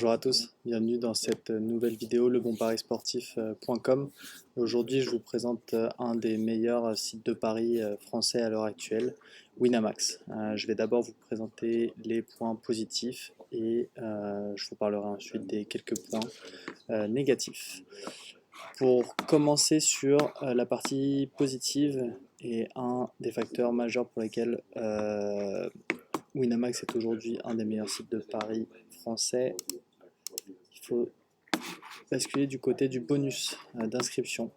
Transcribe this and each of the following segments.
Bonjour à tous, bienvenue dans cette nouvelle vidéo lebonparisportif.com. Aujourd'hui, je vous présente un des meilleurs sites de paris français à l'heure actuelle, Winamax. Je vais d'abord vous présenter les points positifs et je vous parlerai ensuite des quelques points négatifs. Pour commencer sur la partie positive et un des facteurs majeurs pour lesquels Winamax est aujourd'hui un des meilleurs sites de paris français, il faut basculer du côté du bonus d'inscription,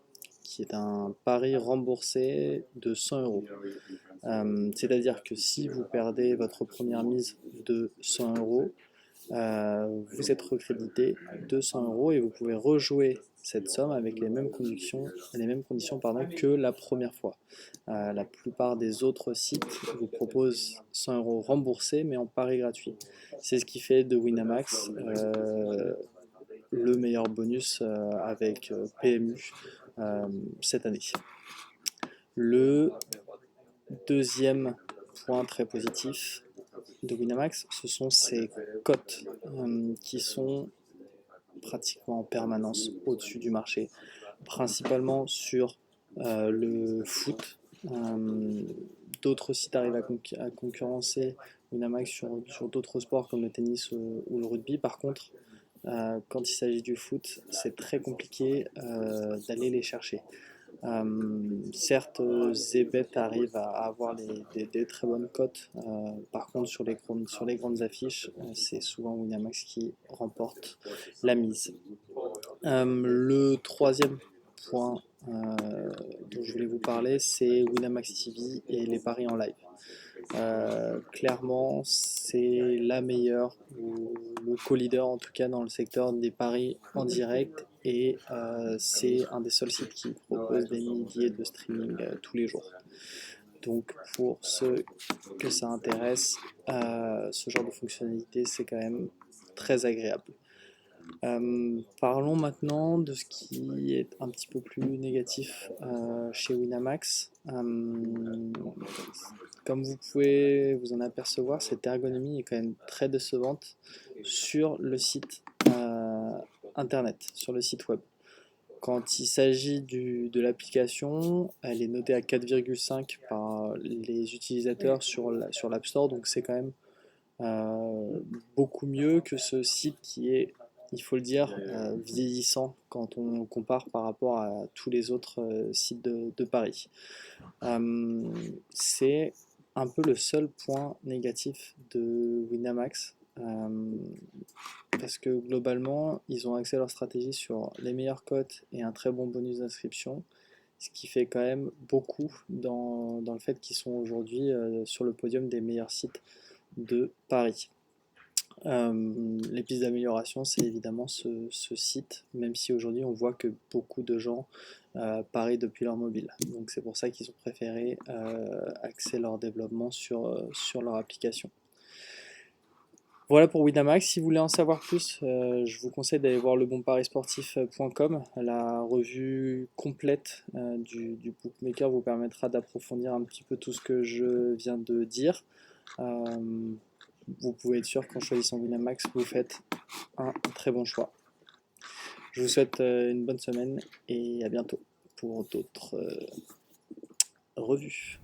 qui est un pari remboursé de 100 euros. C'est-à-dire que si vous perdez votre première mise de 100 euros, vous êtes recrédité de 100 euros et vous pouvez rejouer cette somme avec les mêmes conditions que la première fois. La plupart des autres sites vous proposent 100 euros remboursés mais en pari gratuit. C'est ce qui fait de Winamax le meilleur bonus avec PMU cette année. Le deuxième point très positif de Winamax, ce sont ses cotes qui sont pratiquement en permanence au-dessus du marché, principalement sur le foot. D'autres sites arrivent à concurrencer Winamax sur d'autres sports comme le tennis ou le rugby. Par contre, quand il s'agit du foot, c'est très compliqué d'aller les chercher. Certes, Zebet arrive à avoir des très bonnes cotes. Par contre, sur les grandes affiches, c'est souvent Winamax qui remporte la mise. Le troisième point dont je voulais vous parler, c'est Winamax TV et les paris en live. Clairement, c'est la meilleure, ou le co-leader en tout cas dans le secteur des paris en direct, et c'est un des seuls sites qui propose des milliers de streaming tous les jours. Donc pour ceux que ça intéresse, ce genre de fonctionnalité, c'est quand même très agréable. Parlons maintenant de ce qui est un petit peu plus négatif chez Winamax. Comme vous pouvez vous en apercevoir, cette ergonomie est quand même très décevante sur le site internet, sur le site web. Quand il s'agit de l'application, elle est notée à 4,5 par les utilisateurs sur l'App Store, donc c'est quand même beaucoup mieux que ce site qui est, il faut le dire, vieillissant quand on compare par rapport à tous les autres sites de paris. C'est un peu le seul point négatif de Winamax, parce que globalement, ils ont axé leur stratégie sur les meilleures cotes et un très bon bonus d'inscription, ce qui fait quand même beaucoup dans le fait qu'ils sont aujourd'hui sur le podium des meilleurs sites de Paris. Les pistes d'amélioration, c'est évidemment ce site, même si aujourd'hui on voit que beaucoup de gens parient depuis leur mobile. Donc c'est pour ça qu'ils ont préféré axer leur développement sur leur application. Voilà pour Winamax. Si vous voulez en savoir plus, je vous conseille d'aller voir lebonparisportif.com. La revue complète du bookmaker vous permettra d'approfondir un petit peu tout ce que je viens de dire. Vous pouvez être sûr qu'en choisissant Winamax, vous faites un très bon choix. Je vous souhaite une bonne semaine et à bientôt pour d'autres revues.